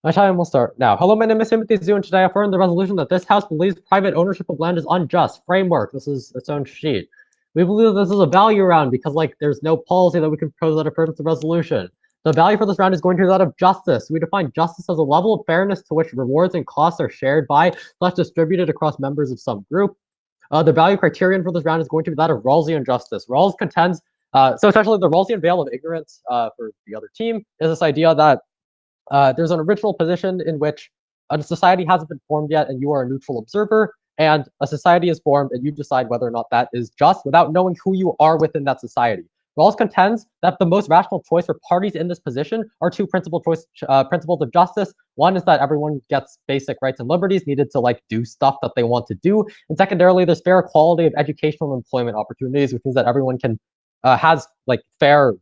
My time will start now. Hello, my name is Amity Independent, and today I affirm the resolution that this House believes private ownership of land is unjust. Framework. This is its own sheet. We believe that this is a value round because, there's no policy that we can propose that affirms the resolution. The value for this round is going to be that of justice. We define justice as a level of fairness to which rewards and costs are shared by, / distributed across members of some group. The value criterion for this round is going to be that of Rawlsian justice. Rawls contends, so essentially the Rawlsian veil of ignorance for the other team is this idea that there's an original position in which a society hasn't been formed yet and you are a neutral observer, and a society is formed and you decide whether or not that is just without knowing who you are within that society. Rawls contends that the most rational choice for parties in this position are two principles of justice. One is that everyone gets basic rights and liberties needed to do stuff that they want to do, and secondarily, there's fair equality of educational and employment opportunities, which means that everyone can has fair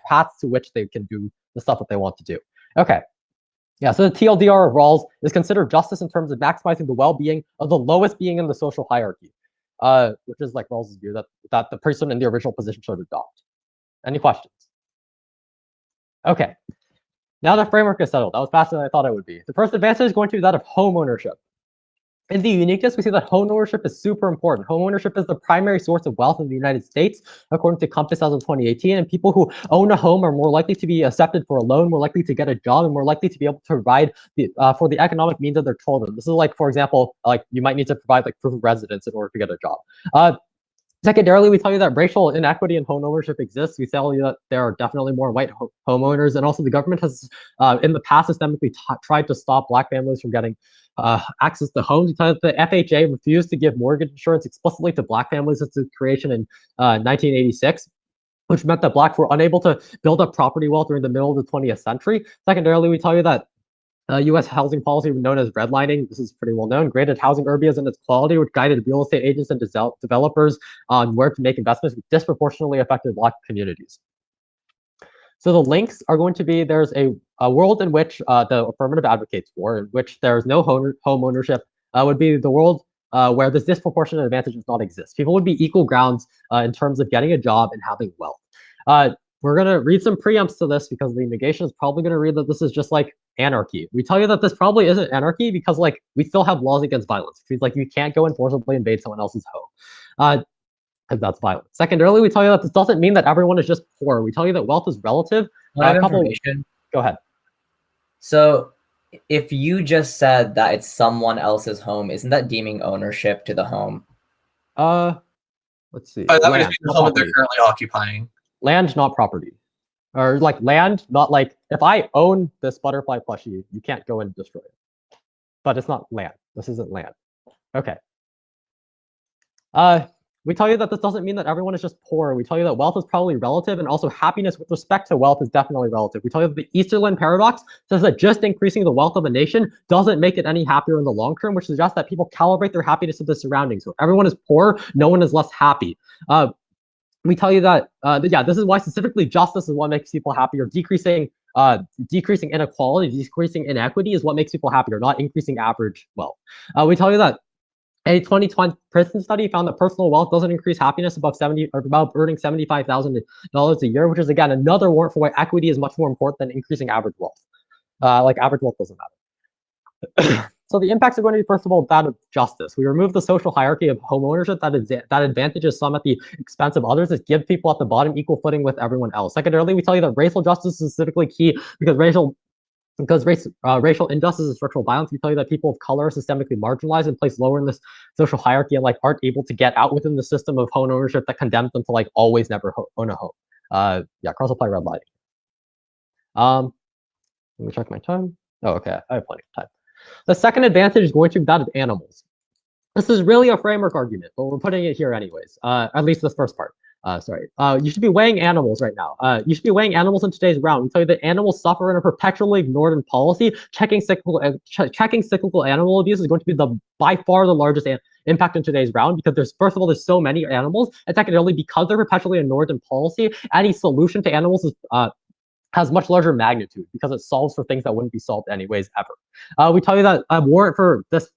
paths to which they can do the stuff that they want to do. Okay. Yeah, so the TLDR of Rawls is considered justice in terms of maximizing the well-being of the lowest being in the social hierarchy, which is Rawls' view that the person in the original position should adopt. Any questions? Okay. Now the framework is settled. That was faster than I thought it would be. The first advantage is going to be that of home ownership. In the uniqueness, we see that home ownership is super important. Home ownership is the primary source of wealth in the United States, according to Compass as of 2018. And people who own a home are more likely to be accepted for a loan, more likely to get a job, and more likely to be able to provide for the economic means of their children. This is for example, you might need to provide proof of residence in order to get a job. Secondarily, we tell you that racial inequity in home ownership exists. We tell you that there are definitely more white homeowners, and also the government has, in the past, systemically tried to stop Black families from getting access to homes. We tell you that the FHA refused to give mortgage insurance explicitly to Black families since its creation in 1986. Which meant that Blacks were unable to build up property wealth during the middle of the 20th century. Secondarily, we tell you that U.S. housing policy known as redlining, this is pretty well known, graded housing urbias and its quality, which guided real estate agents and developers on where to make investments, which disproportionately affected Black communities. So the links are going to be, there's a world in which the affirmative advocates for, in which there's no home ownership, would be the world where this disproportionate advantage does not exist. People would be equal grounds in terms of getting a job and having wealth. We're going to read some preempts to this because the negation is probably going to read that this is just anarchy. We tell you that this probably isn't anarchy because we still have laws against violence. Which means you can't go and forcibly invade someone else's home. Because that's violence. Secondarily, we tell you that this doesn't mean that everyone is just poor. We tell you that wealth is relative. Go ahead. So if you just said that it's someone else's home, isn't that deeming ownership to the home? Let's see. That would just be the home that they're currently occupying. Land, not property. Or land, not if I own this butterfly plushie, you can't go and destroy it. But it's not land. This isn't land. Okay. We tell you that this doesn't mean that everyone is just poor. We tell you that wealth is probably relative, and also happiness with respect to wealth is definitely relative. We tell you that the Easterlin paradox says that just increasing the wealth of a nation doesn't make it any happier in the long term, which suggests that people calibrate their happiness to the surroundings. So if everyone is poor, no one is less happy. We tell you that, this is why specifically justice is what makes people happier. Decreasing inequality, decreasing inequity is what makes people happier, not increasing average wealth. We tell you that a 2020 Princeton study found that personal wealth doesn't increase happiness above earning $75,000 a year, which is again another warrant for why equity is much more important than increasing average wealth. Average wealth doesn't matter. So the impacts are going to be, first of all, that of justice. We remove the social hierarchy of home ownership that advantages some at the expense of others. It gives people at the bottom equal footing with everyone else. Secondarily, we tell you that racial justice is specifically key because racial injustice and structural violence. We tell you that people of color are systemically marginalized and placed lower in this social hierarchy and aren't able to get out within the system of home ownership that condemns them to always never own a home. Cross-apply redlining. Let me check my time. Oh, okay, I have plenty of time. The second advantage is going to be that of animals. This is really a framework argument, but we're putting it here anyways, at least this first part. You should be weighing animals right now. You should be weighing animals in today's round. We tell you that animals suffer and are perpetually ignored in policy. Checking cyclical animal abuse is going to be by far the largest impact in today's round because there's so many animals, and secondarily, because they're perpetually ignored in policy, any solution to animals is has much larger magnitude because it solves for things that wouldn't be solved anyways ever. We tell you that a warrant for this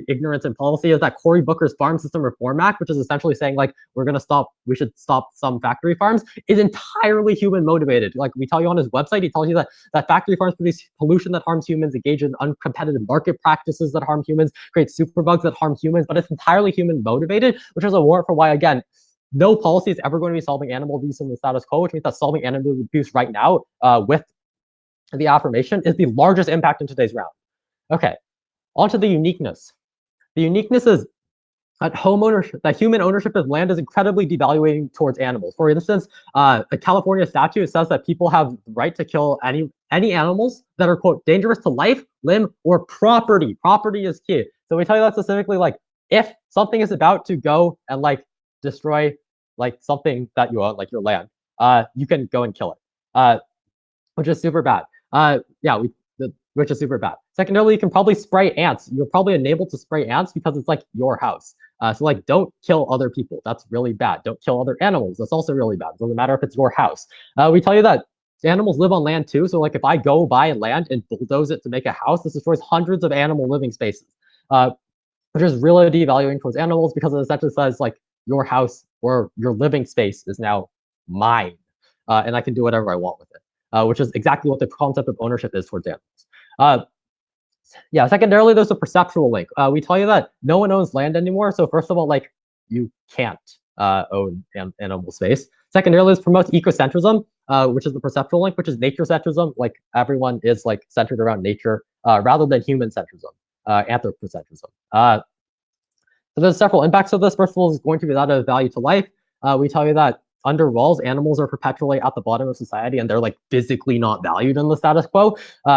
ignorance in policy is that Cory Booker's Farm System Reform Act, which is essentially saying like we should stop some factory farms, is entirely human motivated. Like we tell you on his website, he tells you that factory farms produce pollution that harms humans, engage in uncompetitive market practices that harm humans, create superbugs that harm humans, but it's entirely human motivated, which is a warrant for why, again, no policy is ever going to be solving animal abuse in the status quo, which means that solving animal abuse right now with the affirmation is the largest impact in today's round. Okay, on to the uniqueness. The uniqueness is that human ownership of land is incredibly devaluing towards animals. For instance, a California statute says that people have the right to kill any animals that are, quote, dangerous to life, limb, or property. Property is key. So we tell you that specifically, like, if something is about to go and like destroy like something that you own, like your land, you can go and kill it, which is super bad. Which is super bad. Secondarily, you can probably spray ants. You're probably enabled to spray ants because it's like your house. So like, don't kill other people. That's really bad. Don't kill other animals. That's also really bad. It doesn't matter if it's your house. We tell you that animals live on land too. So like, if I go buy land and bulldoze it to make a house, this destroys hundreds of animal living spaces, which is really devaluing towards animals because it essentially says like your house or your living space is now mine, and I can do whatever I want with it, which is exactly what the concept of ownership is towards animals. Yeah, secondarily, there's a perceptual link. We tell you that no one owns land anymore. So first of all, like, you can't own animal space. Secondarily, this promotes ecocentrism, which is the perceptual link, which is nature-centrism. Like, everyone is like centered around nature rather than human-centrism, anthropocentrism. So there's several impacts of this. First of all, is going to be that of value to life. We tell you that under walls, animals are perpetually at the bottom of society, and they're like physically not valued in the status quo,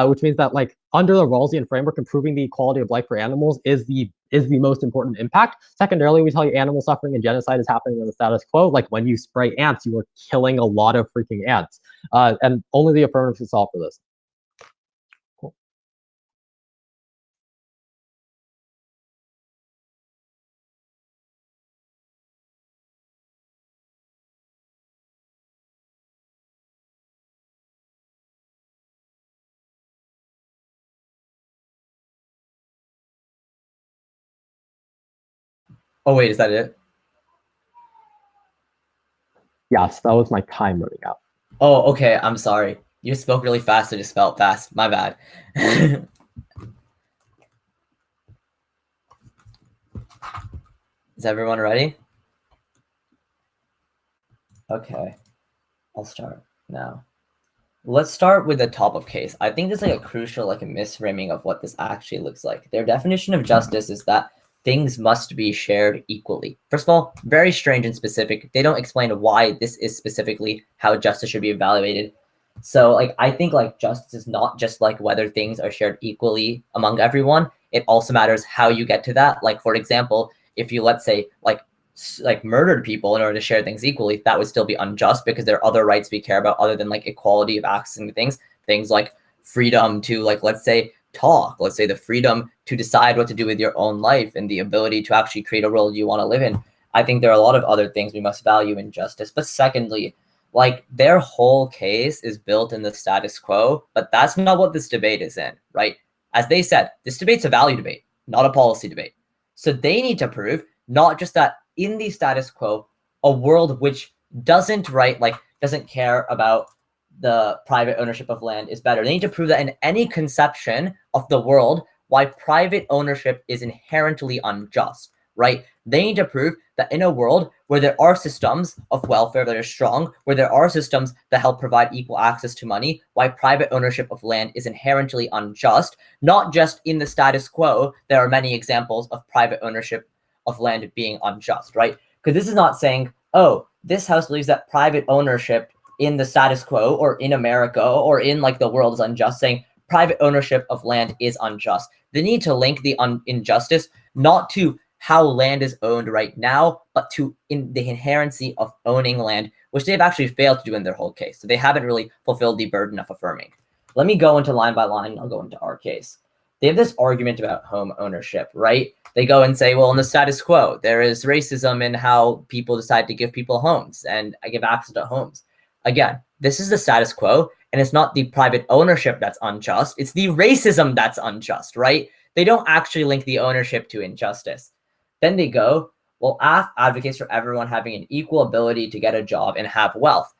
which means that like under the Rawlsian framework, improving the quality of life for animals is the most important impact. Secondarily, we tell you animal suffering and genocide is happening in the status quo. Like when you spray ants, you are killing a lot of freaking ants, and only the affirmative can solve for this. Cool. Oh wait, is that it? Yes, that was my time running out. Oh, okay. I'm sorry. You spoke really fast. I just spelled fast. My bad. Is everyone ready? Okay. I'll start now. Let's start with the top of case. I think there's like a crucial, like a misframing of what this actually looks like. Their definition of justice is that things must be shared equally. First of all, very strange and specific. They don't explain why this is specifically how justice should be evaluated. So like, I think like justice is not just like whether things are shared equally among everyone. It also matters how you get to that. Like, for example, if you, let's say, like murdered people in order to share things equally, that would still be unjust because there are other rights we care about other than like equality of accessing things like freedom to, like, let's say, talk, let's say the freedom to decide what to do with your own life and the ability to actually create a world you want to live in. I think there are a lot of other things we must value in justice. But secondly, like, their whole case is built in the status quo, but that's not what this debate is in, right? As they said, this debate's a value debate, not a policy debate. So they need to prove not just that in the status quo, a world which doesn't care about the private ownership of land is better. They need to prove that in any conception of the world, why private ownership is inherently unjust, right? They need to prove that in a world where there are systems of welfare that are strong, where there are systems that help provide equal access to money, why private ownership of land is inherently unjust. Not just in the status quo, there are many examples of private ownership of land being unjust, right? Because this is not saying, oh, this house believes that private ownership in the status quo or in America or in like the world is unjust, saying private ownership of land is unjust. They need to link the injustice not to how land is owned right now, but to in the inherency of owning land, which they've actually failed to do in their whole case. So they haven't really fulfilled the burden of affirming. Let me go into line by line. I'll go into our case. They have this argument about home ownership, right? They go and say, well, in the status quo, there is racism in how people decide to give people homes and give access to homes. Again, this is the status quo, and it's not the private ownership that's unjust. It's the racism that's unjust, right? They don't actually link the ownership to injustice. Then they go, well, AF advocates for everyone having an equal ability to get a job and have wealth.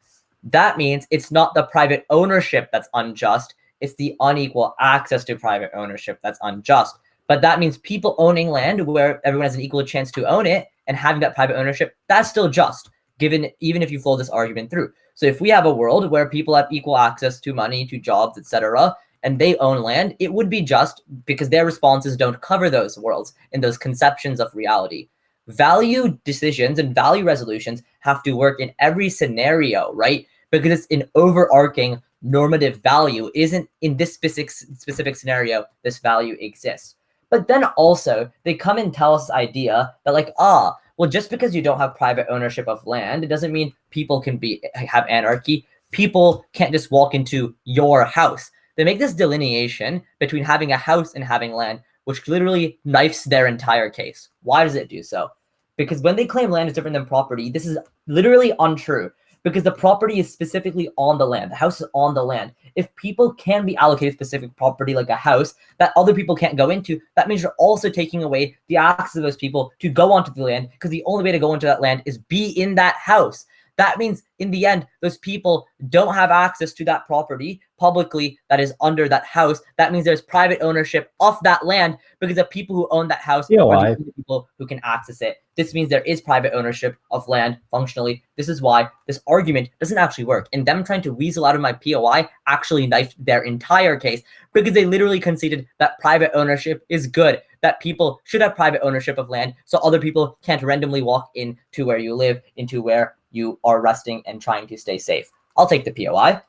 That means it's not the private ownership that's unjust, it's the unequal access to private ownership that's unjust. But that means people owning land where everyone has an equal chance to own it and having that private ownership, that's still just, given even if you follow this argument through. So if we have a world where people have equal access to money, to jobs, etc., and they own land, it would be just because their responses don't cover those worlds and those conceptions of reality. Value decisions and value resolutions have to work in every scenario, right? Because it's an overarching normative value. Isn't in this specific scenario, this value exists. But then also they come and tell us this idea that like, well, just because you don't have private ownership of land, it doesn't mean people can have anarchy. People can't just walk into your house. They make this delineation between having a house and having land, which literally knifes their entire case. Why does it do so? Because when they claim land is different than property, this is literally untrue, because the property is specifically on the land. The house is on the land. If people can be allocated specific property like a house that other people can't go into, that means you're also taking away the access of those people to go onto the land, because the only way to go into that land is be in that house. That means in the end, those people don't have access to that property publicly that is under that house. That means there's private ownership of that land because the people who own that house are the only people who can access it. This means there is private ownership of land functionally. This is why this argument doesn't actually work. And them trying to weasel out of my POI actually knifed their entire case, because they literally conceded that private ownership is good, that people should have private ownership of land so other people can't randomly walk into where you live, into where you are resting and trying to stay safe. I'll take the POI.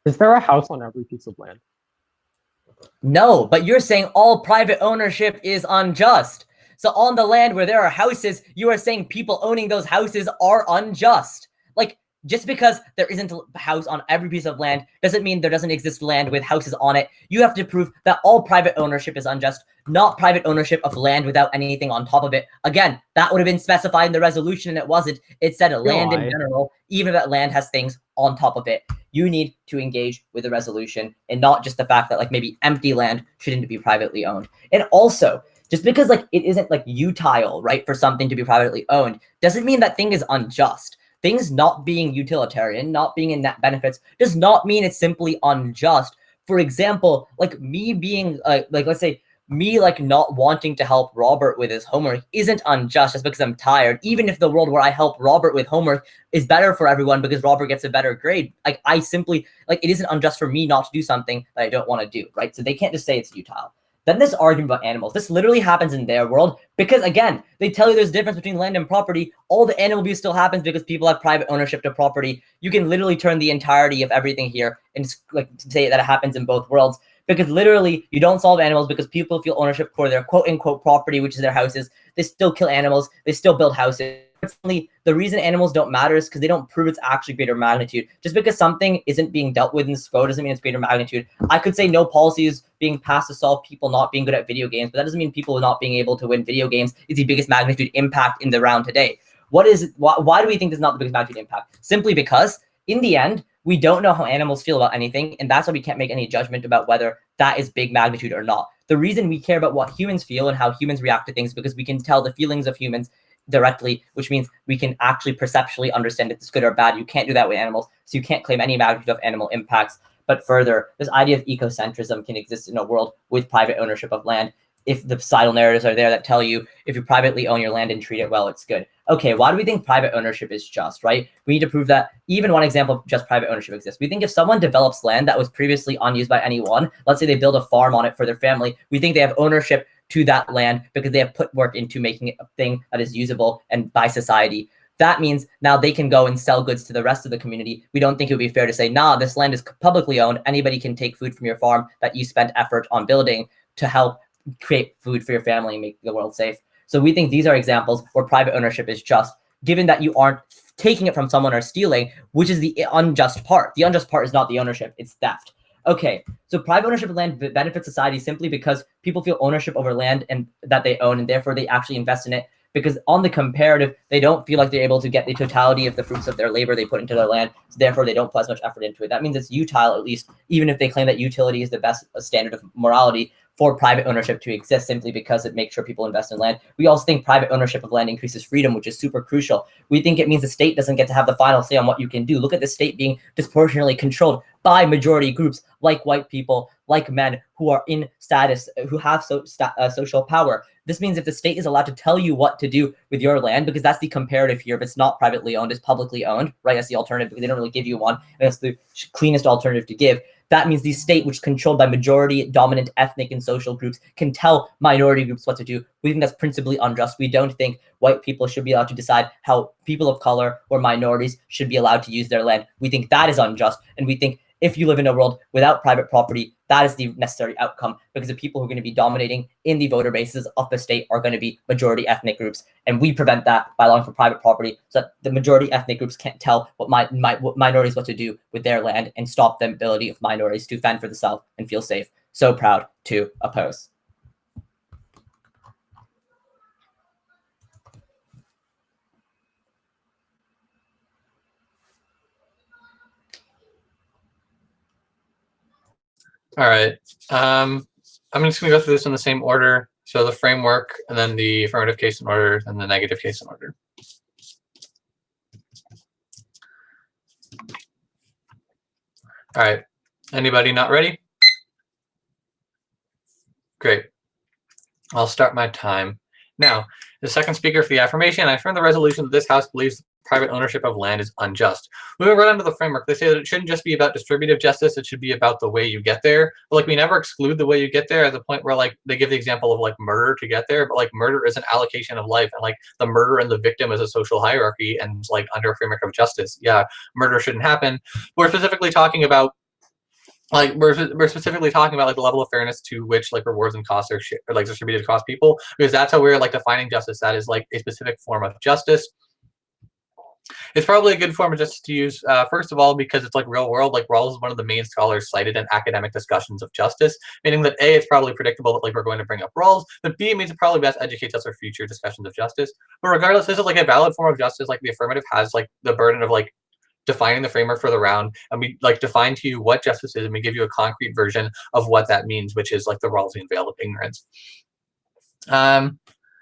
Is there a house on every piece of land? No, but you're saying all private ownership is unjust. So on the land where there are houses, you are saying people owning those houses are unjust. Like, just because there isn't a house on every piece of land doesn't mean there doesn't exist land with houses on it. You have to prove that all private ownership is unjust, not private ownership of land without anything on top of it. Again, that would have been specified in the resolution, and it wasn't. It said land in general, even if that land has things on top of it. You need to engage with the resolution and not just the fact that like maybe empty land shouldn't be privately owned. And also, just because like it isn't like utile, right, for something to be privately owned, doesn't mean that thing is unjust. Things not being utilitarian, not being in net benefits, does not mean it's simply unjust. For example, like me being like let's say me like not wanting to help Robert with his homework isn't unjust just because I'm tired, even if the world where I help Robert with homework is better for everyone because Robert gets a better grade. Like I simply like it isn't unjust for me not to do something that I don't want to do, right? So they can't just say it's utile. Then this argument about animals, this literally happens in their world because, again, they tell you there's a difference between land and property. All the animal abuse still happens because people have private ownership to property. You can literally turn the entirety of everything here and like say that it happens in both worlds, because literally you don't solve animals because people feel ownership for their quote-unquote property, which is their houses. They still kill animals. They still build houses. The reason animals don't matter is because they don't prove it's actually greater magnitude. Just because something isn't being dealt with in this code doesn't mean it's greater magnitude. I could say no policy is being passed to solve people not being good at video games, but that doesn't mean people not being able to win video games is the biggest magnitude impact in the round today. Why do we think this is not the biggest magnitude impact? Simply because in the end, we don't know how animals feel about anything, and that's why we can't make any judgment about whether that is big magnitude or not. The reason we care about what humans feel and how humans react to things is because we can tell the feelings of humans directly, which means we can actually perceptually understand if it's good or bad. You can't do that with animals, so you can't claim any magnitude of animal impacts. But further, this idea of ecocentrism can exist in a world with private ownership of land if the societal narratives are there that tell you if you privately own your land and treat it well, it's good. Okay, why do we think private ownership is just, right? We need to prove that even one example of just private ownership exists. We think if someone develops land that was previously unused by anyone, let's say they build a farm on it for their family, we think they have ownership to that land because they have put work into making it a thing that is usable and by society. That means now they can go and sell goods to the rest of the community. We don't think it would be fair to say, nah, this land is publicly owned. Anybody can take food from your farm that you spent effort on building to help create food for your family and make the world safe. So we think these are examples where private ownership is just, given that you aren't taking it from someone or stealing, which is the unjust part. The unjust part is not the ownership, it's theft. Okay, so private ownership of land benefits society simply because people feel ownership over land and that they own, and therefore they actually invest in it because on the comparative, they don't feel like they're able to get the totality of the fruits of their labor they put into their land, so therefore they don't put as much effort into it. That means it's utile, at least, even if they claim that utility is the best standard of morality, for private ownership to exist simply because it makes sure people invest in land. We also think private ownership of land increases freedom, which is super crucial. We think it means the state doesn't get to have the final say on what you can do. Look at the state being disproportionately controlled by majority groups like white people, like men who are in status, who have social power. This means if the state is allowed to tell you what to do with your land, because that's the comparative here, if it's not privately owned, it's publicly owned, right? That's the alternative, because they don't really give you one, and it's the cleanest alternative to give. That means the state, which is controlled by majority dominant ethnic and social groups, can tell minority groups what to do. We think that's principally unjust. We don't think white people should be allowed to decide how people of color or minorities should be allowed to use their land. We think that is unjust. And we think if you live in a world without private property, that is the necessary outcome, because the people who are going to be dominating in the voter bases of the state are going to be majority ethnic groups. And we prevent that by allowing for private property, so that the majority ethnic groups can't tell what minorities what to do with their land, and stop the ability of minorities to fend for themselves and feel safe. So proud to oppose. All right. I'm just going to go through this in the same order. So the framework, and then the affirmative case in order, and the negative case in order. All right. Anybody not ready? Great. I'll start my time. Now, the second speaker for the affirmation, I affirm the resolution that this House believes private ownership of land is unjust. Moving right under the framework, they say that it shouldn't just be about distributive justice, it should be about the way you get there. But like, we never exclude the way you get there, at the point where like they give the example of like murder to get there, but like murder is an allocation of life, and like the murder and the victim is a social hierarchy, and like under a framework of justice, yeah, murder shouldn't happen. We're specifically talking about we're specifically talking about like the level of fairness to which like rewards and costs are like distributed across people, because that's how we're like defining justice. That is like a specific form of justice. It's probably a good form of justice to use, first of all, because it's like real world. Like Rawls is one of the main scholars cited in academic discussions of justice, meaning that A, it's probably predictable that like we're going to bring up Rawls, but B, it means it probably best educates us for future discussions of justice. But regardless, this is like a valid form of justice. Like the affirmative has like the burden of like defining the framework for the round, and we like define to you what justice is, and we give you a concrete version of what that means, which is like the Rawlsian veil of ignorance.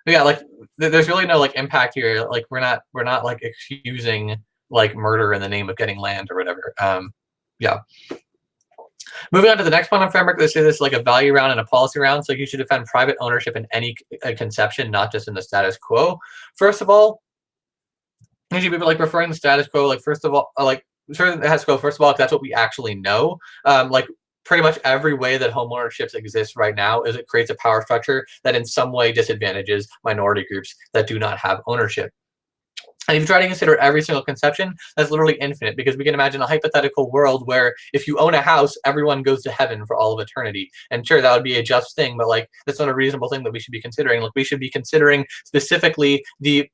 Yeah, like there's really no like impact here. Like we're not like excusing like murder in the name of getting land or whatever. Yeah. Moving on to the next one on framework, they say this is like a value round and a policy round. So you should defend private ownership in any conception, not just in the status quo. First of all, usually people like referring to status quo, like first of all, like sure it has to go first of all, because that's what we actually know. Like pretty much every way that home ownership exists right now is it creates a power structure that in some way disadvantages minority groups that do not have ownership. And if you try to consider every single conception, that's literally infinite, because we can imagine a hypothetical world where if you own a house, everyone goes to heaven for all of eternity. And sure, that would be a just thing, but like that's not a reasonable thing that we should be considering. Like we should be considering specifically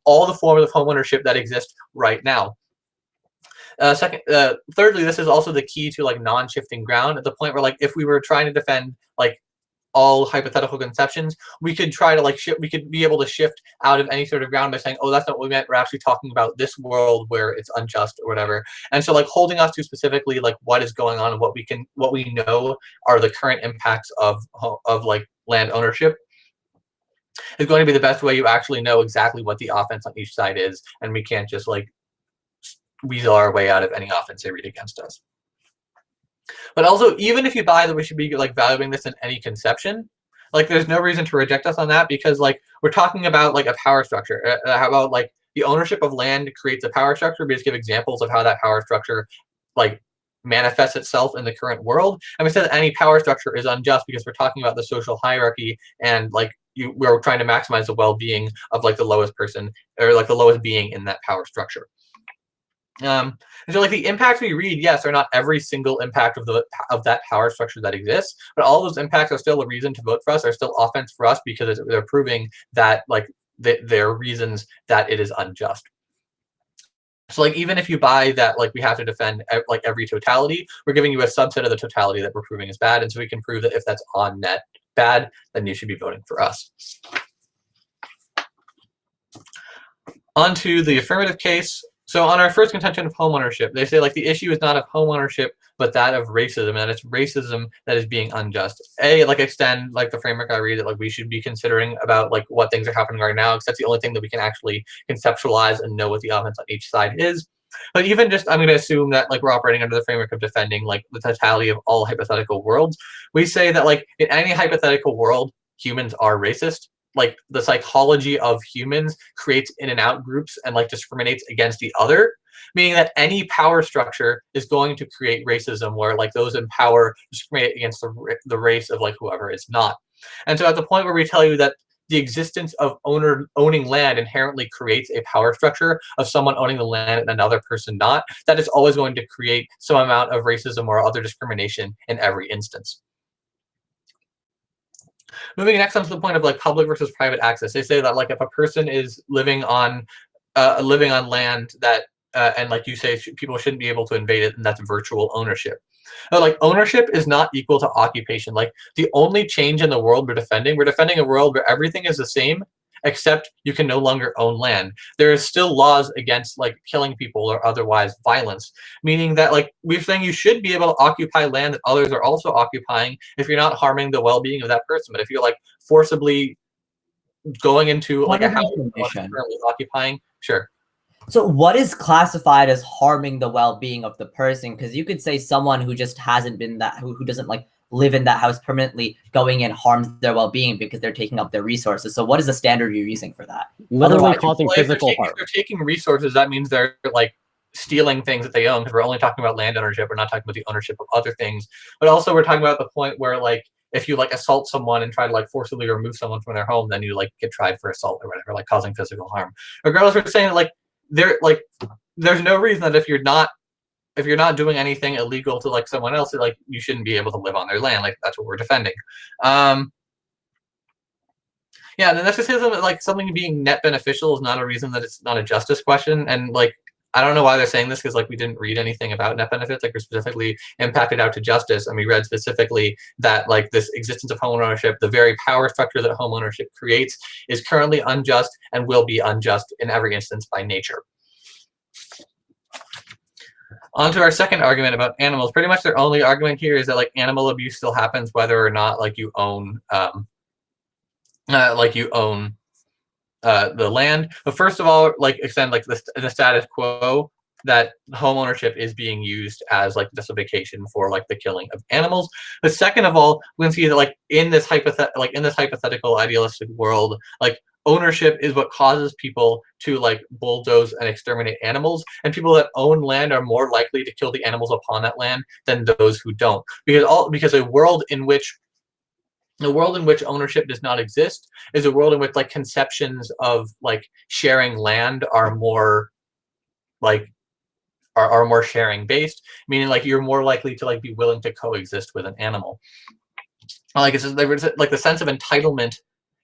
all the forms of home ownership that exist right now. Thirdly, this is also the key to like non-shifting ground, at the point where like if we were trying to defend like all hypothetical conceptions, we could try to like we could be able to shift out of any sort of ground by saying, oh, that's not what we meant, we're actually talking about this world where it's unjust or whatever. And so like holding us to specifically like what is going on and what we know are the current impacts of like land ownership is going to be the best way you actually know exactly what the offense on each side is, and we can't just like weasel our way out of any offense they read against us. But also, even if you buy that we should be like valuing this in any conception, like there's no reason to reject us on that, because like we're talking about like a power structure. How about like the ownership of land creates a power structure? We just give examples of how that power structure like manifests itself in the current world. And we said that any power structure is unjust because we're talking about the social hierarchy, and like we're trying to maximize the well-being of like the lowest person, or like the lowest being in that power structure. And so like the impacts we read, yes, are not every single impact of that power structure that exists, but all those impacts are still a reason to vote for us, are still offense for us, because they're proving that like they're reasons that it is unjust. So like even if you buy that like we have to defend like every totality, we're giving you a subset of the totality that we're proving is bad, and so we can prove that if that's on net bad, then you should be voting for us. On to the affirmative case. So on our first contention of homeownership, they say like the issue is not of homeownership, but that of racism, and it's racism that is being unjust. Like extend like the framework I read that like we should be considering about like what things are happening right now, because that's the only thing that we can actually conceptualize and know what the elements on each side is. But even just, I'm going to assume that like we're operating under the framework of defending like the totality of all hypothetical worlds. We say that like in any hypothetical world, humans are racist. Like the psychology of humans creates in and out groups and like discriminates against the other, meaning that any power structure is going to create racism where like those in power discriminate against the race of like whoever is not. And so at the point where we tell you that the existence of owning land inherently creates a power structure of someone owning the land and another person not, that is always going to create some amount of racism or other discrimination in every instance. Moving next on to the point of like public versus private access, they say that like if a person is living on land that and like you say people shouldn't be able to invade it, and that's virtual ownership. But like ownership is not equal to occupation. Like the only change in the world we're defending a world where everything is the same except you can no longer own land. There is still laws against like killing people or otherwise violence, meaning that like we're saying you should be able to occupy land that others are also occupying if you're not harming the well-being of that person. But if you're like forcibly going into like a house currently occupying, sure. So what is classified as harming the well-being of the person? Because you could say someone who just hasn't been that, who doesn't like live in that house permanently, going in harms their well-being because they're taking up their resources. So what is the standard you're using for that? Literally causing physical harm. If they're taking resources, that means they're like stealing things that they own, because we're only talking about land ownership. We're not talking about the ownership of other things. But also we're talking about the point where like if you like assault someone and try to like forcibly remove someone from their home, then you like get tried for assault or whatever, like causing physical harm. Regardless, we're saying like there's no reason that if you're not doing anything illegal to like someone else, like you shouldn't be able to live on their land. Like that's what we're defending. Yeah, and then that's just like something being net beneficial is not a reason that it's not a justice question. And like I don't know why they're saying this, because like we didn't read anything about net benefits. Like we're specifically impacted out to justice, and we read specifically that like this existence of home ownership, the very power structure that home ownership creates, is currently unjust and will be unjust in every instance by nature. On to our second argument about animals. Pretty much their only argument here is that like animal abuse still happens whether or not like you own the land. But first of all, like extend like the status quo that home ownership is being used as like justification for like the killing of animals. But second of all, we can see that like in this hypothetical idealistic world, like ownership is what causes people to like bulldoze and exterminate animals, and people that own land are more likely to kill the animals upon that land than those who don't, because a world in which ownership does not exist is a world in which like conceptions of like sharing land are more like are more sharing based, meaning like you're more likely to like be willing to coexist with an animal. Like it's like the sense of entitlement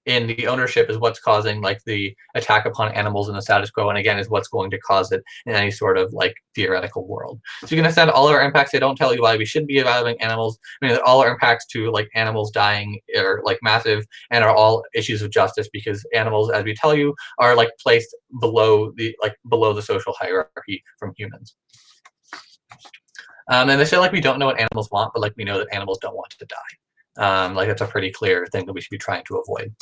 in the ownership is what's causing like the attack upon animals in the status quo, and again is what's going to cause it in any sort of like theoretical world. So you can understand all our impacts. They don't tell you why we should be evaluating animals. I mean, all our impacts to like animals dying are like massive and are all issues of justice, because animals, as we tell you, are like placed below the social hierarchy from humans. And they say like we don't know what animals want, but like we know that animals don't want to die. Like that's a pretty clear thing that we should be trying to avoid.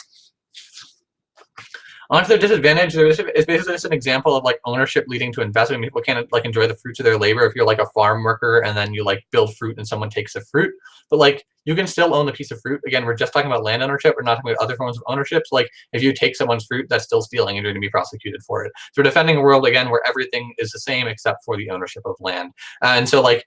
On to their disadvantage, it's basically just an example of like ownership leading to investment. People can't like enjoy the fruits of their labor if you're like a farm worker and then you like build fruit and someone takes the fruit. But like you can still own the piece of fruit. Again, we're just talking about land ownership. We're not talking about other forms of ownership. So like if you take someone's fruit, that's still stealing and you're going to be prosecuted for it. So we're defending a world again where everything is the same except for the ownership of land. And so like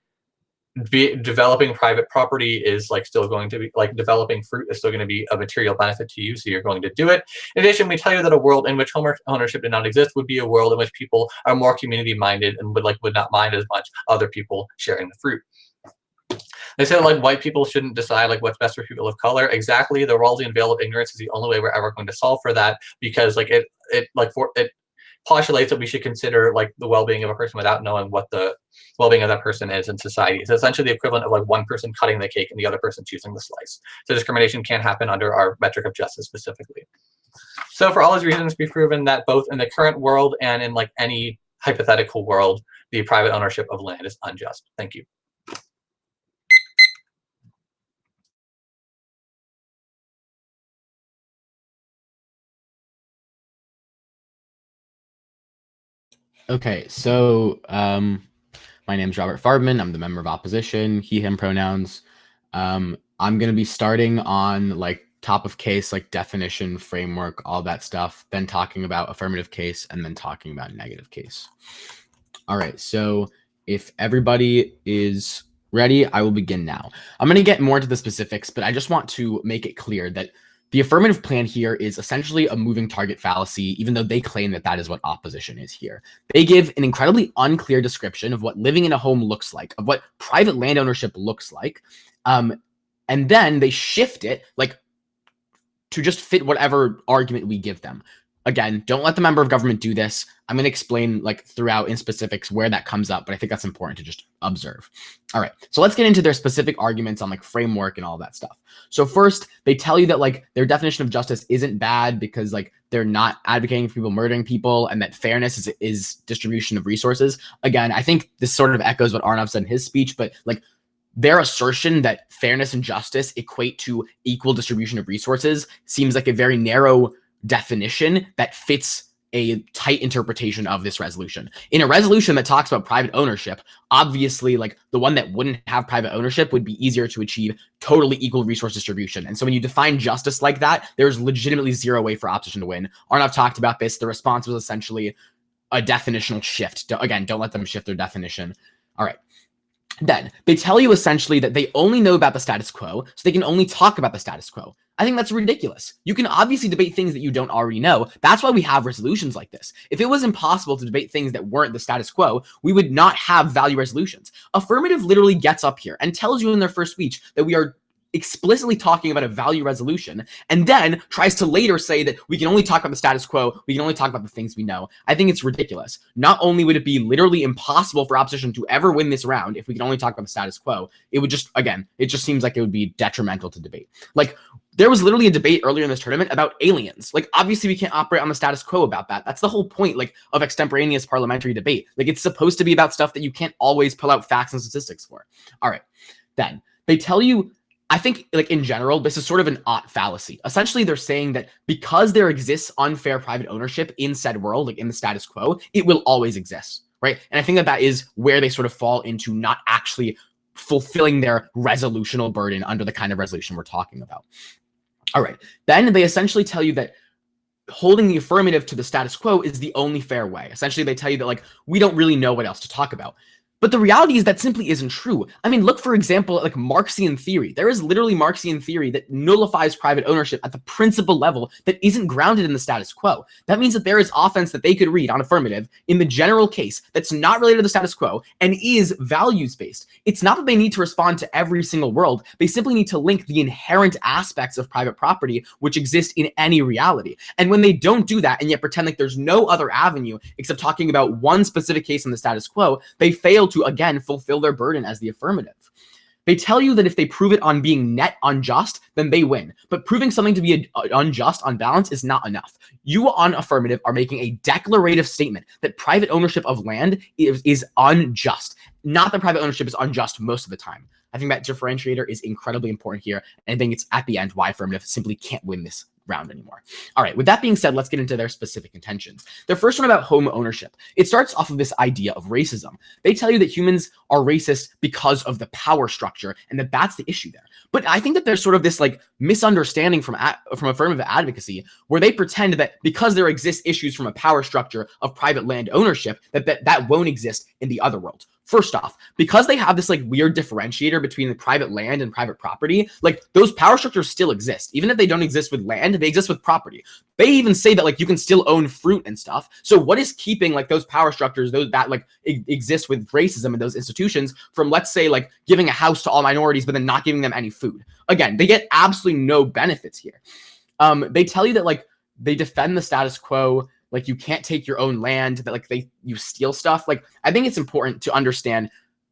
developing private property is like still going to be like developing fruit is still going to be a material benefit to you, so you're going to do it. In addition, we tell you that a world in which home ownership did not exist would be a world in which people are more community minded and would not mind as much other people sharing the fruit. They say like white people shouldn't decide like what's best for people of color. Exactly, the Rawlsian veil of ignorance is the only way we're ever going to solve for that, because like it postulates that we should consider like the well-being of a person without knowing what the well-being of that person is in society. It's essentially the equivalent of like one person cutting the cake and the other person choosing the slice. So discrimination can't happen under our metric of justice specifically. So for all these reasons, we've proven that both in the current world and in like any hypothetical world, the private ownership of land is unjust. Thank you. Okay, so my name is Robert Farbman. I'm the member of opposition, he, him pronouns. I'm going to be starting on like top of case, like definition, framework, all that stuff, then talking about affirmative case, and then talking about negative case. All right, so if everybody is ready, I will begin now. I'm going to get more into the specifics, but I just want to make it clear that the affirmative plan here is essentially a moving target fallacy, even though they claim that that is what opposition is here. They give an incredibly unclear description of what living in a home looks like, of what private land ownership looks like, and then they shift it like to just fit whatever argument we give them. Again, don't let the member of government do this. I'm going to explain like throughout in specifics where that comes up, but I think that's important to just observe. All right, so let's get into their specific arguments on like framework and all that stuff. So first, they tell you that like their definition of justice isn't bad because like they're not advocating for people murdering people, and that fairness is distribution of resources. Again, I think this sort of echoes what Arnav said in his speech, but like their assertion that fairness and justice equate to equal distribution of resources seems like a very narrow definition that fits a tight interpretation of this resolution. In a resolution that talks about private ownership, obviously like the one that wouldn't have private ownership would be easier to achieve totally equal resource distribution. And so when you define justice like that, there's legitimately zero way for opposition to win. Arnav talked about this. The response was essentially a definitional shift. Again, don't let them shift their definition. All right. Then they tell you essentially that they only know about the status quo, so they can only talk about the status quo. I think that's ridiculous. You can obviously debate things that you don't already know. That's why we have resolutions like this. If it was impossible to debate things that weren't the status quo, we would not have value resolutions. Affirmative literally gets up here and tells you in their first speech that we are explicitly talking about a value resolution, and then tries to later say that we can only talk about the status quo, we can only talk about the things we know. I think it's ridiculous. Not only would it be literally impossible for opposition to ever win this round if we can only talk about the status quo, it would just, again, it just seems like it would be detrimental to debate. Like, there was literally a debate earlier in this tournament about aliens. Like, obviously we can't operate on the status quo about that. That's the whole point, like, of extemporaneous parliamentary debate. Like, it's supposed to be about stuff that you can't always pull out facts and statistics for. All right, then they tell you, I think, like, in general, this is sort of an ought fallacy. Essentially, they're saying that because there exists unfair private ownership in said world, like in the status quo, it will always exist, right? And I think that that is where they sort of fall into not actually fulfilling their resolutional burden under the kind of resolution we're talking about. All right, then they essentially tell you that holding the affirmative to the status quo is the only fair way. Essentially, they tell you that, like, we don't really know what else to talk about. But the reality is that simply isn't true. I mean, look, for example, at like Marxian theory. There is literally Marxian theory that nullifies private ownership at the principle level that isn't grounded in the status quo. That means that there is offense that they could read on affirmative in the general case that's not related to the status quo and is values-based. It's not that they need to respond to every single world. They simply need to link the inherent aspects of private property which exist in any reality. And when they don't do that and yet pretend like there's no other avenue except talking about one specific case in the status quo, they fail to, again, fulfill their burden as the affirmative. They tell you that if they prove it on being net unjust, then they win. But proving something to be unjust on balance is not enough. You on affirmative are making a declarative statement that private ownership of land is unjust. Not that private ownership is unjust most of the time. I think that differentiator is incredibly important here. And I think it's at the end why affirmative simply can't win this round anymore. All right, with that being said, let's get into their specific contentions. Their first one about home ownership. It starts off of this idea of racism. They tell you that humans are racist because of the power structure and that that's the issue there. But I think that there's sort of this like misunderstanding from affirmative advocacy where they pretend that because there exist issues from a power structure of private land ownership, that won't exist in the other world. First off, because they have this like weird differentiator between the private land and private property, like those power structures still exist. Even if they don't exist with land, they exist with property. They even say that like you can still own fruit and stuff. So what is keeping like those power structures, those that like exist with racism in those institutions from, let's say, like giving a house to all minorities, but then not giving them any food? Again, they get absolutely no benefits here. They tell you that like they defend the status quo. Like you can't take your own land, that like you steal stuff. Like I think it's important to understand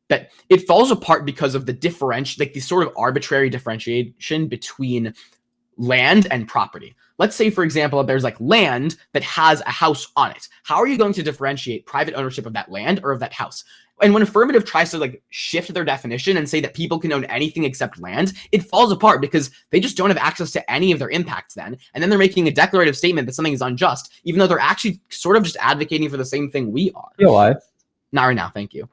that it falls apart because of the like the sort of arbitrary differentiation between land and property. Let's say, for example, there's like land that has a house on it. How are you going to differentiate private ownership of that land or of that house? And when affirmative tries to like shift their definition and say that people can own anything except land, it falls apart because they just don't have access to any of their impacts then. And then they're making a declarative statement that something is unjust, even though they're actually sort of just advocating for the same thing we are. You know why? Not right now, thank you.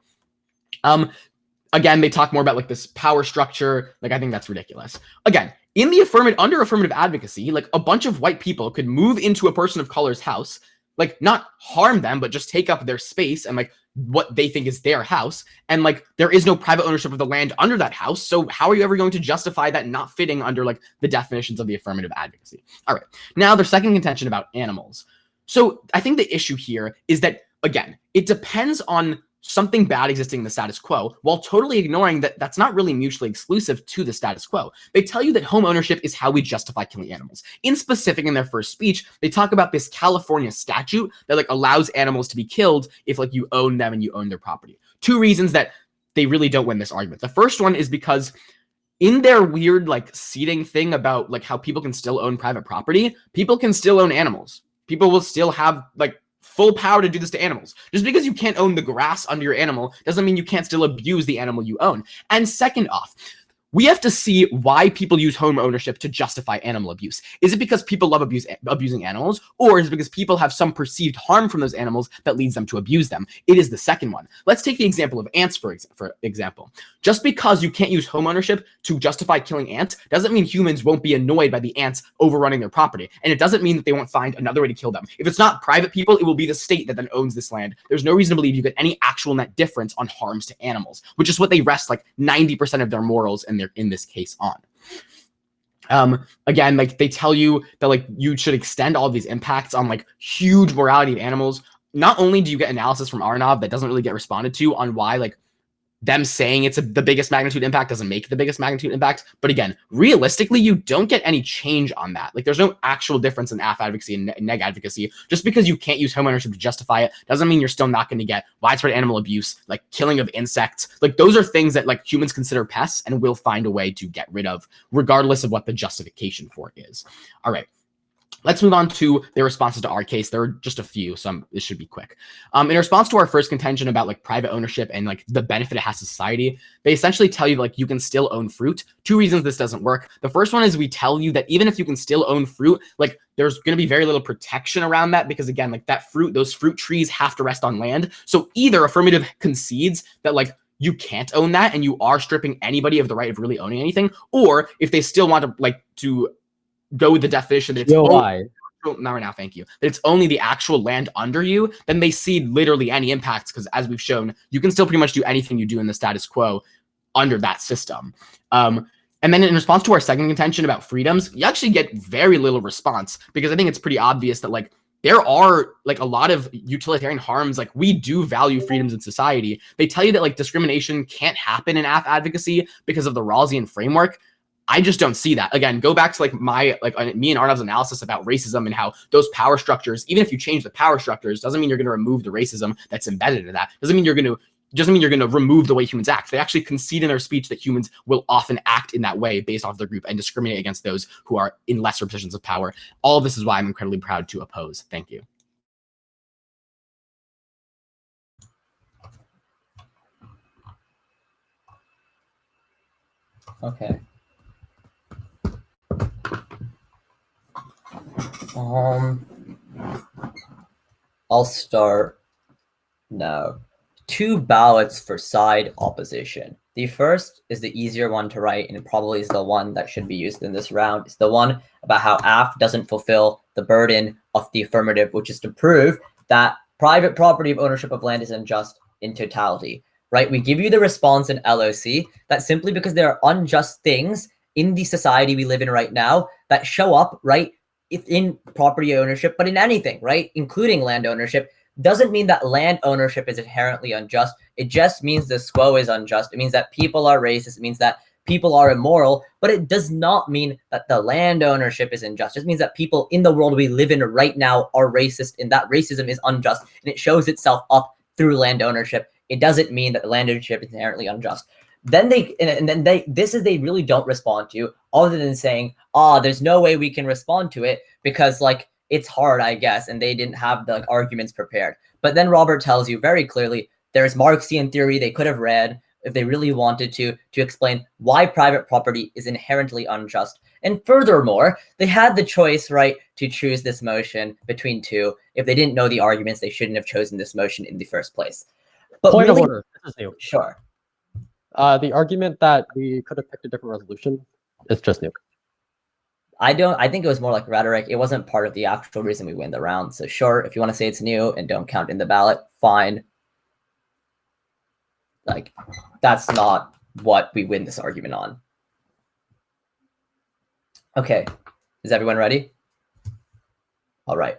Again, they talk more about like this power structure. Like, I think that's ridiculous. Again, in the under affirmative advocacy, like a bunch of white people could move into a person of color's house, like not harm them, but just take up their space and like what they think is their house. And like, there is no private ownership of the land under that house. So how are you ever going to justify that not fitting under like the definitions of the affirmative advocacy? All right. Now their second contention about animals. So I think the issue here is that, again, it depends on something bad existing in the status quo, while totally ignoring that that's not really mutually exclusive to the status quo. They tell you that home ownership is how we justify killing animals. In specific, in their first speech, they talk about this California statute that like allows animals to be killed if like you own them and you own their property. Two reasons that they really don't win this argument. The first one is because in their weird like seating thing about like how people can still own private property, people can still own animals. People will still have like full power to do this to animals. Just because you can't own the grass under your animal doesn't mean you can't still abuse the animal you own. And second off, we have to see why people use home ownership to justify animal abuse. Is it because people love abusing animals, or is it because people have some perceived harm from those animals that leads them to abuse them? It is the second one. Let's take the example of ants, for example. Just because you can't use home ownership to justify killing ants doesn't mean humans won't be annoyed by the ants overrunning their property. And it doesn't mean that they won't find another way to kill them. If it's not private people, it will be the state that then owns this land. There's no reason to believe you get any actual net difference on harms to animals, which is what they rest like 90% of their morals and in this case on. Again, like they tell you that like you should extend all of these impacts on like huge morality of animals. Not only do you get analysis from Arnav that doesn't really get responded to on why like them saying it's the biggest magnitude impact doesn't make the biggest magnitude impact. But again, realistically, you don't get any change on that. Like there's no actual difference in AF advocacy and neg advocacy. Just because you can't use home ownership to justify it doesn't mean you're still not going to get widespread animal abuse, like killing of insects. Like those are things that like humans consider pests and will find a way to get rid of, regardless of what the justification for it is. All right. Let's move on to their responses to our case. There are just a few, so this should be quick. In response to our first contention about like private ownership and like the benefit it has to society, they essentially tell you like you can still own fruit. Two reasons this doesn't work. The first one is we tell you that even if you can still own fruit, like there's going to be very little protection around that because again, like that fruit, those fruit trees have to rest on land. So either affirmative concedes that like you can't own that and you are stripping anybody of the right of really owning anything, or if they still want to like to go with the definition that it's not right now, thank you, that it's only the actual land under you, then they cede literally any impacts because as we've shown, you can still pretty much do anything you do in the status quo under that system. And then in response to our second contention about freedoms, you actually get very little response because I think it's pretty obvious that like there are like a lot of utilitarian harms. Like we do value freedoms in society. They tell you that like discrimination can't happen in AF advocacy because of the Rawlsian framework. I just don't see that. Again, go back to like me and Arnav's analysis about racism and how those power structures, even if you change the power structures, doesn't mean you're going to remove the racism that's embedded in that. Doesn't mean you're going to remove the way humans act. They actually concede in their speech that humans will often act in that way based off their group and discriminate against those who are in lesser positions of power. All of this is why I'm incredibly proud to oppose. Thank you. Okay. I'll start now. 2 ballots for side opposition. The first is the easier one to write and probably is the one that should be used in this round. It's the one about how AF doesn't fulfill the burden of the affirmative, which is to prove that private property of ownership of land is unjust in totality, right? We give you the response in LOC that simply because there are unjust things in the society we live in right now that show up, right, in property ownership, but in anything, right, including land ownership, doesn't mean that land ownership is inherently unjust. It just means the quo is unjust. It means that people are racist. It means that people are immoral, but it does not mean that the land ownership is unjust. It just means that people in the world we live in right now are racist and that racism is unjust and it shows itself up through land ownership. It doesn't mean that the land ownership is inherently unjust. Then they really don't respond to, other than saying, there's no way we can respond to it because like it's hard, I guess, and they didn't have the arguments prepared. But then Robert tells you very clearly there's Marxian theory they could have read if they really wanted to explain why private property is inherently unjust. And furthermore, they had the choice, right, to choose this motion between two. If they didn't know the arguments, they shouldn't have chosen this motion in the first place. But Point really, of order. This is new. Sure. The argument that we could have picked a different resolution is just new. I think it was more like rhetoric. It wasn't part of the actual reason we win the round. So sure, if you want to say it's new and don't count in the ballot, fine. Like, that's not what we win this argument on. Okay, is everyone ready? All right.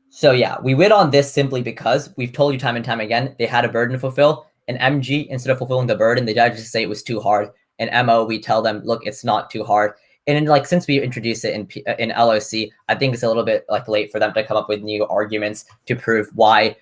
So yeah, we win on this simply because we've told you time and time again, they had a burden to fulfill. And MG, instead of fulfilling the burden, they tried to say it was too hard. And MO, we tell them, look, it's not too hard. And in, like, since we introduced it in LOC, I think it's a little bit like late for them to come up with new arguments to prove why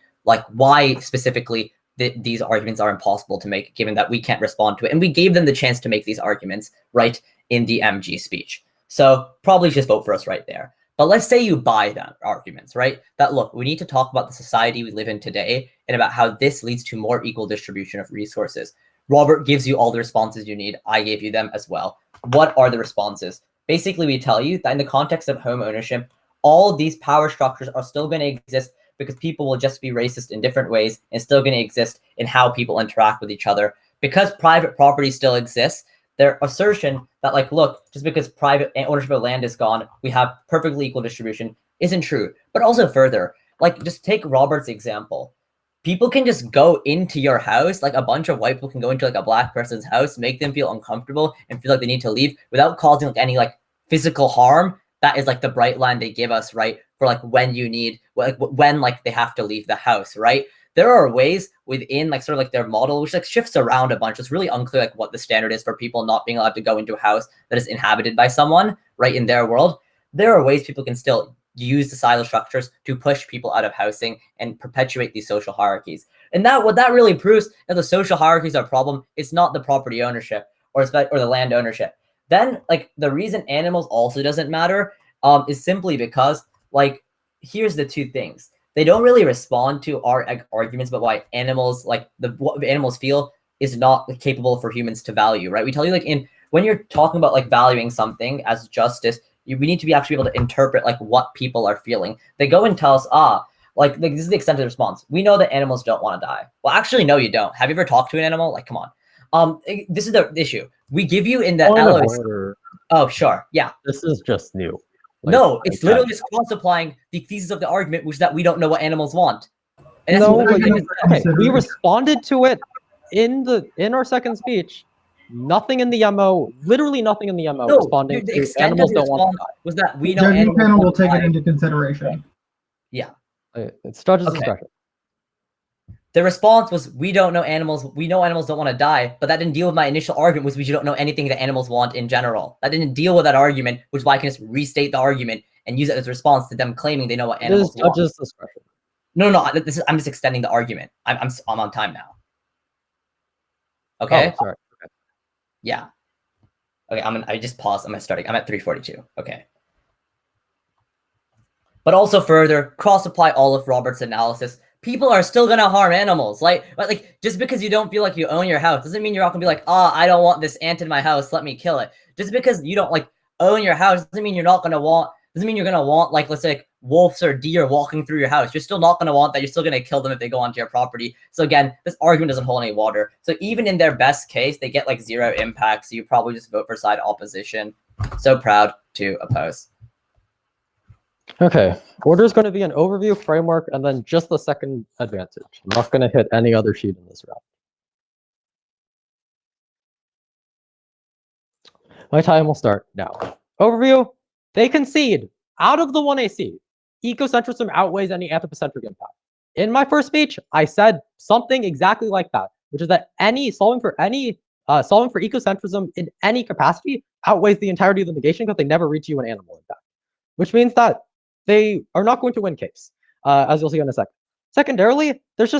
specifically these arguments are impossible to make, given that we can't respond to it. And we gave them the chance to make these arguments right in the MG speech. So probably just vote for us right there. But let's say you buy the arguments, right? That, look, we need to talk about the society we live in today and about how this leads to more equal distribution of resources. Robert gives you all the responses you need. I gave you them as well. What are the responses? Basically, we tell you that in the context of home ownership, all these power structures are still going to exist because people will just be racist in different ways and still going to exist in how people interact with each other. Because private property still exists, their assertion that, like, look, just because private ownership of land is gone, we have perfectly equal distribution isn't true. But also further, like, just take Robert's example. People can just go into your house, like a bunch of white people can go into like a black person's house, make them feel uncomfortable and feel like they need to leave without causing like any like physical harm. That is like the bright line they give us, right? For like when you need, like when like they have to leave the house, right? There are ways within like sort of like their model, which like shifts around a bunch. It's really unclear like what the standard is for people not being allowed to go into a house that is inhabited by someone, right? In their world, there are ways people can still use the silo structures to push people out of housing and perpetuate these social hierarchies. And that what that really proves that the social hierarchies are a problem. It's not the property ownership or the land ownership. Then like the reason animals also doesn't matter is simply because like here's the two things. They don't really respond to our arguments about why animals like what animals feel is not capable for humans to value, right? We tell you like when you're talking about like valuing something as justice, we need to be actually able to interpret like what people are feeling. They go and tell us, like this is the extent of the response. We know that animals don't want to die. Well, actually, no, you don't. Have you ever talked to an animal? Like, come on. This is the issue. We give you in the LOC. Oh, sure. Yeah. This is just new. Like, no, it's literally just cross-applying the thesis of the argument, which is that we don't know what animals want. And no, okay, we responded to it in our second speech. Nothing in the MO, literally nothing in the MO responding to animals don't want to die. Was that we know animals panel will take it into consideration. Yeah. It's judge's discretion. The response was we don't know animals. We know animals don't want to die, but that didn't deal with my initial argument, which we don't know anything that animals want in general. That didn't deal with that argument, which is why I can just restate the argument and use it as a response to them claiming they know what animals want. Judge's discretion. No, I'm just extending the argument. I'm on time now. Okay. Oh, sorry. Okay. Yeah. Okay. I just paused. I'm starting. I'm at 3:42. Okay. But also further, cross-apply all of Robert's analysis. People are still gonna harm animals. Like just because you don't feel like you own your house doesn't mean you're not gonna be like, I don't want this ant in my house. Let me kill it. Just because you don't like own your house doesn't mean you're gonna want like, let's say like, wolves or deer walking through your house. You're still not gonna want that. You're still gonna kill them if they go onto your property. So again, this argument doesn't hold any water. So even in their best case, they get like 0 impact. So you probably just vote for side opposition. So proud to oppose. Okay, order is going to be an overview, framework, and then just the second advantage. I'm not going to hit any other sheet in this round. My time will start now. Overview, they concede out of the 1AC. Ecocentrism outweighs any anthropocentric impact. In my first speech, I said something exactly like that, which is that solving for ecocentrism in any capacity outweighs the entirety of the negation because they never reach you an animal impact, which means that they are not going to win case, as you'll see in a second. Secondarily, there's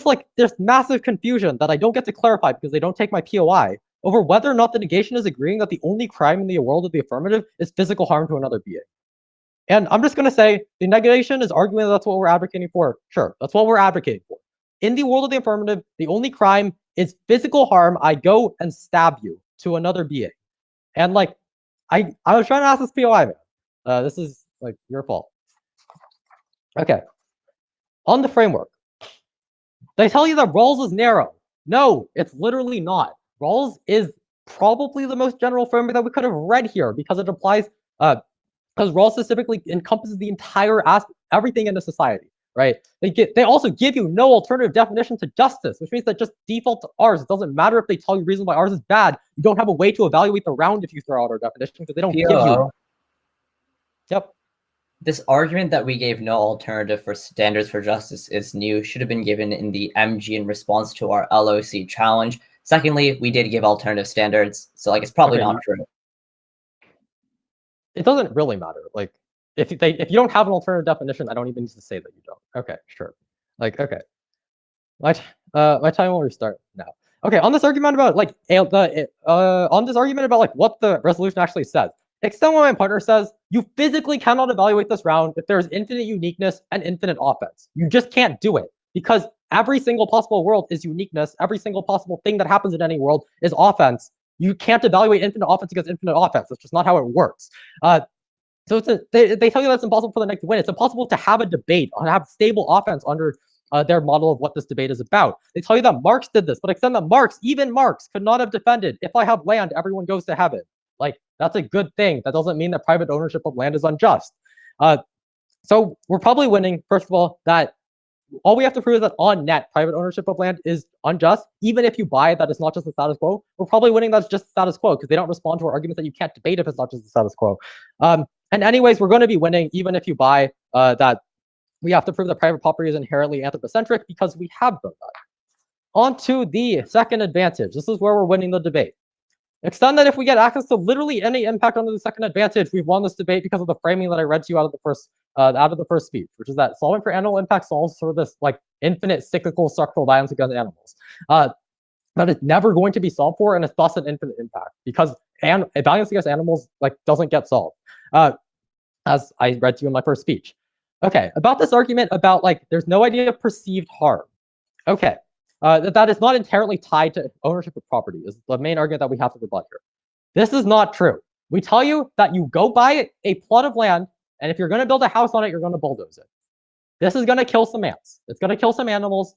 massive confusion that I don't get to clarify because they don't take my POI over whether or not the negation is agreeing that the only crime in the world of the affirmative is physical harm to another being. And I'm just going to say the negation is arguing that that's what we're advocating for. Sure, that's what we're advocating for. In the world of the affirmative, the only crime is physical harm. I go and stab you to another being. And like, I was trying to ask this POI, man. This is like your fault. Okay. On the framework, they tell you that Rawls is narrow. No, it's literally not. Rawls is probably the most general framework that we could have read here because it applies, because Rawls specifically encompasses the entire everything in a society, right? They also give you no alternative definition to justice, which means that just default to ours. It doesn't matter if they tell you reasons why ours is bad. You don't have a way to evaluate the round if you throw out our definition because they don't give you. Yep. This argument that we gave no alternative for standards for justice is new should have been given in the MG in response to our LOC challenge. Secondly, we did give alternative standards, so like it's probably not true. It doesn't really matter. Like if you don't have an alternative definition, I don't even need to say that you don't. Okay, sure. Like okay, my time will restart now. Okay, on this argument about like on this argument about like what the resolution actually says. Extend what my partner says, you physically cannot evaluate this round if there's infinite uniqueness and infinite offense. You just can't do it because every single possible world is uniqueness. Every single possible thing that happens in any world is offense. You can't evaluate infinite offense against infinite offense. That's just not how it works. So they tell you that's impossible for the next win. It's impossible to have a debate or have stable offense under their model of what this debate is about. They tell you that Marx did this, but extend that even Marx could not have defended, if I have land, everyone goes to heaven. Like, that's a good thing. That doesn't mean that private ownership of land is unjust. So we're probably winning, first of all, that all we have to prove is that on net, private ownership of land is unjust. Even if you buy that it's not just the status quo, we're probably winning that's just the status quo because they don't respond to our arguments that you can't debate if it's not just the status quo. And anyways, we're going to be winning even if you buy that we have to prove that private property is inherently anthropocentric because we have done that. On to the second advantage. This is where we're winning the debate. Extend that if we get access to literally any impact under the second advantage, we've won this debate because of the framing that I read to you out of the first speech, which is that solving for animal impact solves for this like infinite cyclical structural violence against animals. That it's never going to be solved for, and it's thus an infinite impact because violence against animals like doesn't get solved, as I read to you in my first speech. Okay, about this argument about like there's no idea of perceived harm. Okay. That is not inherently tied to ownership of property is the main argument that we have to rebut here. This is not true. We tell you that you go buy a plot of land, and if you're going to build a house on it, you're going to bulldoze it. This is going to kill some ants. It's going to kill some animals.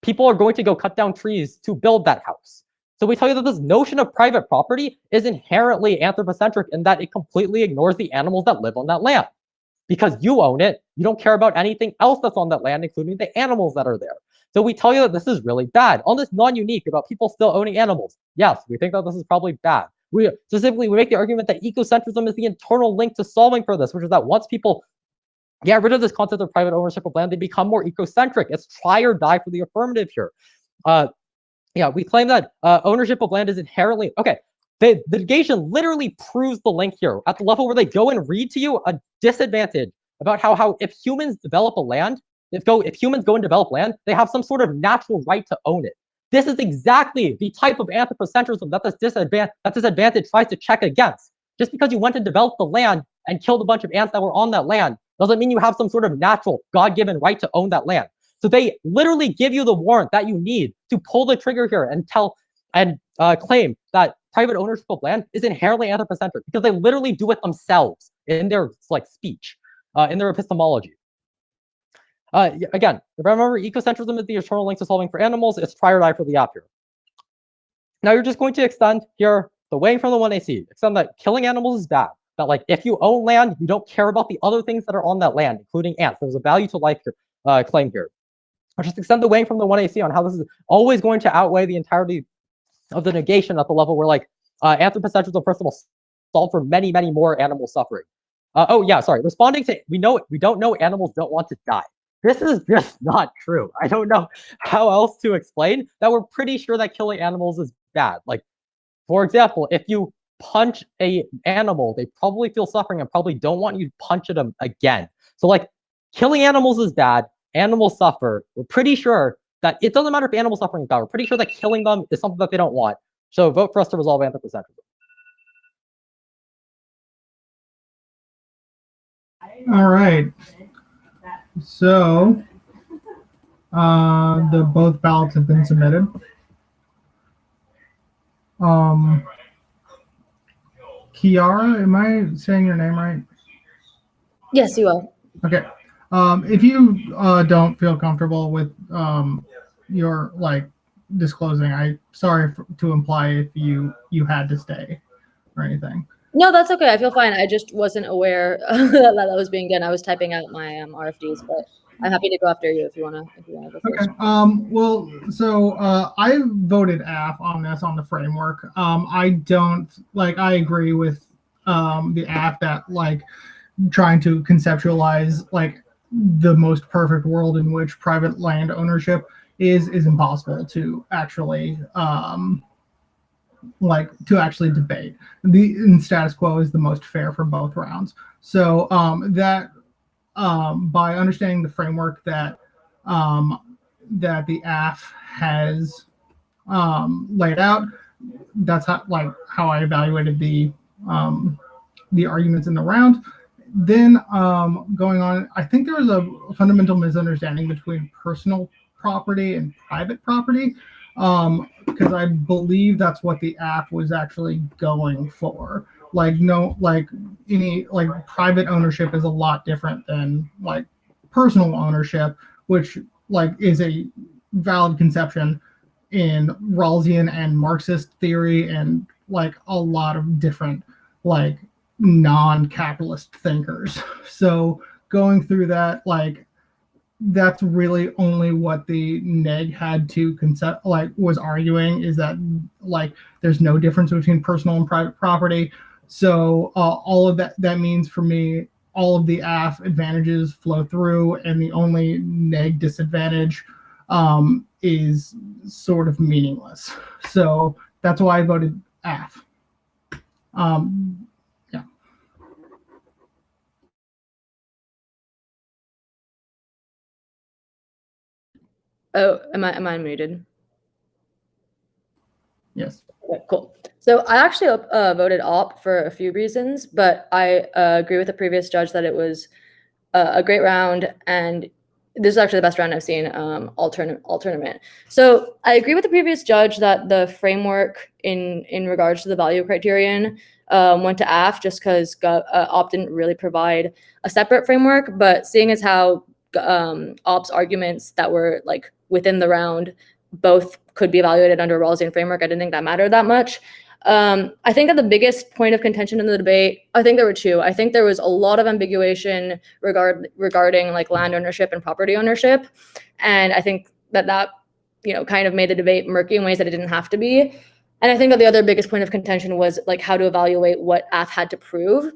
People are going to go cut down trees to build that house. So we tell you that this notion of private property is inherently anthropocentric in that it completely ignores the animals that live on that land. Because you own it, you don't care about anything else that's on that land, including the animals that are there. So we tell you that this is really bad. On this non-unique about people still owning animals, yes, we think that this is probably bad. We make the argument that ecocentrism is the internal link to solving for this, which is that once people get rid of this concept of private ownership of land, they become more ecocentric. It's try or die for the affirmative here. We claim that ownership of land is inherently okay. The negation literally proves the link here at the level where they go and read to you a disadvantage about how if humans develop a land, if humans go and develop land, they have some sort of natural right to own it. This is exactly the type of anthropocentrism that this disadvantage tries to check against. Just because you went and developed the land and killed a bunch of ants that were on that land doesn't mean you have some sort of natural God-given right to own that land. So they literally give you the warrant that you need to pull the trigger here and claim that private ownership of land is inherently anthropocentric because they literally do it themselves in their like speech, in their epistemology. Again, remember, ecocentrism is the eternal link to solving for animals. It's try or die for the app here. Now you're just going to extend here the weighing from the 1AC. Extend that killing animals is bad. That like if you own land, you don't care about the other things that are on that land, including ants. There's a value to life here, claim here. Or just extend the weighing from the 1AC on how this is always going to outweigh the entirety of the negation at the level where like anthropocentrism, first of all, solve for many, many more animal suffering. Responding to we don't know animals don't want to die. This is just not true. I don't know how else to explain that. We're pretty sure that killing animals is bad. Like, for example, if you punch an animal, they probably feel suffering and probably don't want you to punch them again. So like killing animals is bad. Animals suffer. We're pretty sure that it doesn't matter if animals suffering is bad. We're pretty sure that killing them is something that they don't want. So vote for us to resolve anthropocentrism. All right. So the both ballots have been submitted. Kiara, am I saying your name right? Yes, you are. Okay. If you don't feel comfortable with your disclosing, I sorry to imply if you had to stay or anything. No, that's okay. I feel fine. I just wasn't aware that that was being done. I was typing out my RFDs, but I'm happy to go after you if you wanna go first. Okay. Well, so I voted AF on this on the framework. I don't I agree with the AF that trying to conceptualize the most perfect world in which private land ownership is impossible to actually debate. The status quo is the most fair for both rounds. So by understanding the framework that that the AF has laid out, that's how I evaluated the arguments in the round. Then going on, I think there was a fundamental misunderstanding between personal property and private property, because I believe that's what the app was actually going for. Any private ownership is a lot different than personal ownership, which is a valid conception in Rawlsian and Marxist theory and a lot of different non-capitalist thinkers. So going through that, that's really only what the neg had to was arguing, is that there's no difference between personal and private property. So all of that means for me, all of the AF advantages flow through, and the only neg disadvantage is sort of meaningless. So that's why I voted AF. Yeah. Oh, am I unmuted? Yes. Okay, cool. So I actually voted op for a few reasons, but I agree with the previous judge that it was a great round, and this is actually the best round I've seen all tournament. So I agree with the previous judge that the framework in regards to the value criterion went to AF just because op didn't really provide a separate framework, but seeing as how op's arguments that were within the round both could be evaluated under Rawlsian framework, I didn't think that mattered that much. I think that the biggest point of contention in the debate, I think there were two. I think there was a lot of ambiguation regarding land ownership and property ownership. And I think that kind of made the debate murky in ways that it didn't have to be. And I think that the other biggest point of contention was how to evaluate what AF had to prove.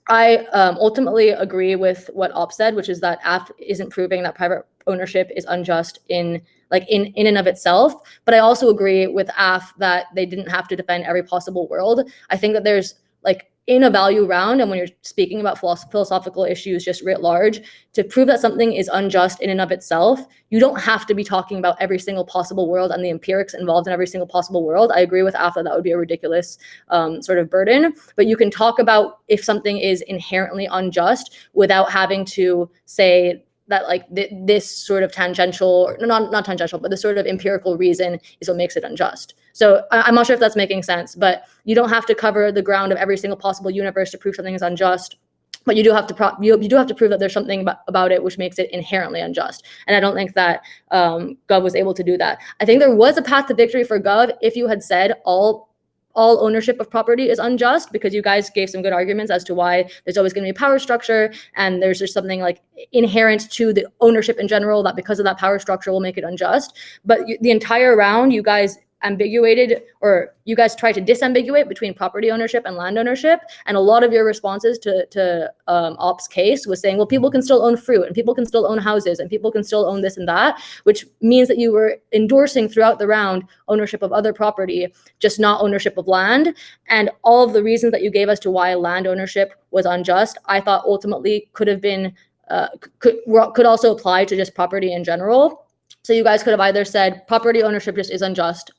I ultimately agree with what Op said, which is that AF isn't proving that private ownership is unjust in and of itself. But I also agree with AF that they didn't have to defend every possible world. I think that there's in a value round, and when you're speaking about philosophical issues just writ large, to prove that something is unjust in and of itself, you don't have to be talking about every single possible world and the empirics involved in every single possible world. I agree with AF that would be a ridiculous sort of burden, but you can talk about if something is inherently unjust without having to say that this sort of tangential, not tangential, but the sort of empirical reason is what makes it unjust. So I'm not sure if that's making sense, but you don't have to cover the ground of every single possible universe to prove something is unjust. But you do have to you do have to prove that there's something about it which makes it inherently unjust. And I don't think that Gov was able to do that. I think there was a path to victory for Gov if you had said all ownership of property is unjust, because you guys gave some good arguments as to why there's always going to be a power structure, and there's just something inherent to the ownership in general that because of that power structure will make it unjust. But the entire round, you guys ambiguated, or you guys tried to disambiguate between property ownership and land ownership, and a lot of your responses to Op's case was saying, well, people can still own fruit, and people can still own houses, and people can still own this and that, which means that you were endorsing throughout the round ownership of other property, just not ownership of land. And all of the reasons that you gave as to why land ownership was unjust, I thought ultimately could have been could also apply to just property in general. So you guys could have either said property ownership just is unjust,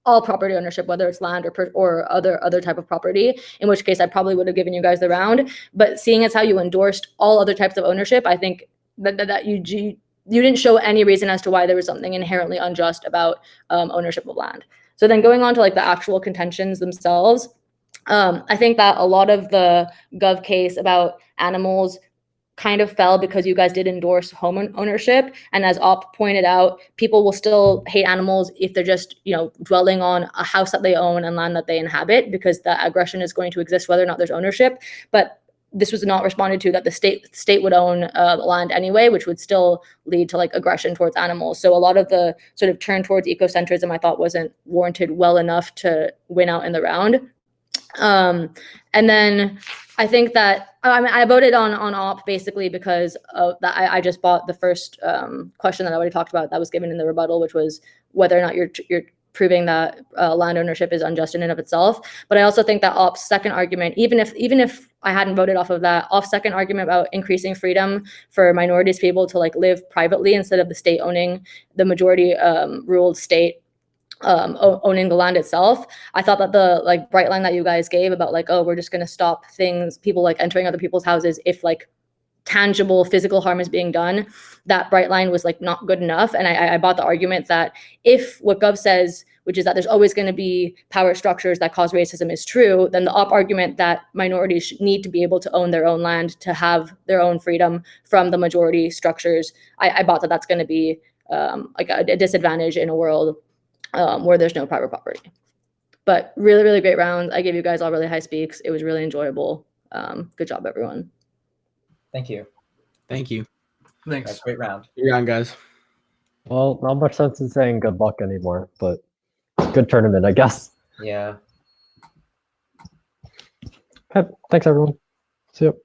all property ownership, whether it's land or other type of property, in which case I probably would have given you guys the round. But seeing as how you endorsed all other types of ownership, I think that you didn't show any reason as to why there was something inherently unjust about ownership of land. So then going on to like the actual contentions themselves, I think that a lot of the Gov case about animals kind of fell because you guys did endorse home ownership. And as Op pointed out, people will still hate animals if they're just, dwelling on a house that they own and land that they inhabit, because the aggression is going to exist whether or not there's ownership. But this was not responded to, that the state would own land anyway, which would still lead to like aggression towards animals. So a lot of the sort of turn towards ecocentrism I thought wasn't warranted well enough to win out in the round. And then I think that I voted on Op basically because of that. I just bought the first question that I already talked about that was given in the rebuttal, which was whether or not you're proving that land ownership is unjust in and of itself. But I also think that Op's second argument, even if I hadn't voted off of that, Op's second argument about increasing freedom for minorities to be able to like live privately instead of the state owning the majority ruled state owning the land itself. I thought that the like bright line that you guys gave about like, oh, we're just going to stop people like entering other people's houses if like tangible physical harm is being done, that bright line was like not good enough. And I bought the argument that if what Gov says, which is that there's always going to be power structures that cause racism, is true, then the Op argument that minorities need to be able to own their own land, to have their own freedom from the majority structures, I bought that that's going to be like a disadvantage in a world where there's no private property. But really, really great round. I gave you guys all really high speaks. It was really enjoyable. Good job, everyone. Thank you. Thank you. Thanks. That's a great round. Good round, guys. Well, not much sense in saying good luck anymore, but good tournament, I guess. Yeah. Okay, thanks, everyone. See you.